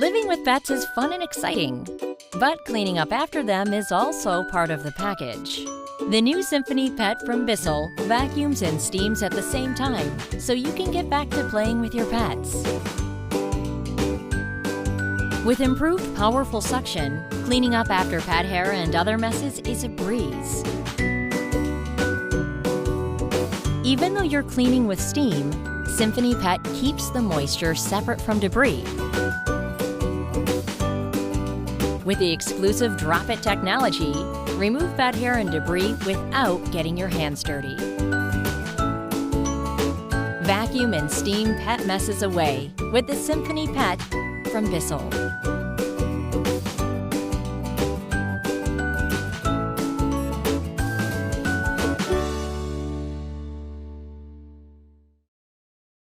Living with pets is fun and exciting, but cleaning up after them is also part of the package. The new SYMPHONY Pet from BISSELL vacuums and steams at the same time, so you can get back to playing with your pets. With improved powerful suction, cleaning up after pet hair and other messes is a breeze. Even though you're cleaning with steam, SYMPHONY Pet keeps the moisture separate from debris. With the exclusive Drop It technology, remove pet hair and debris without getting your hands dirty. Vacuum and steam pet messes away with the SYMPHONY Pet from BISSELL.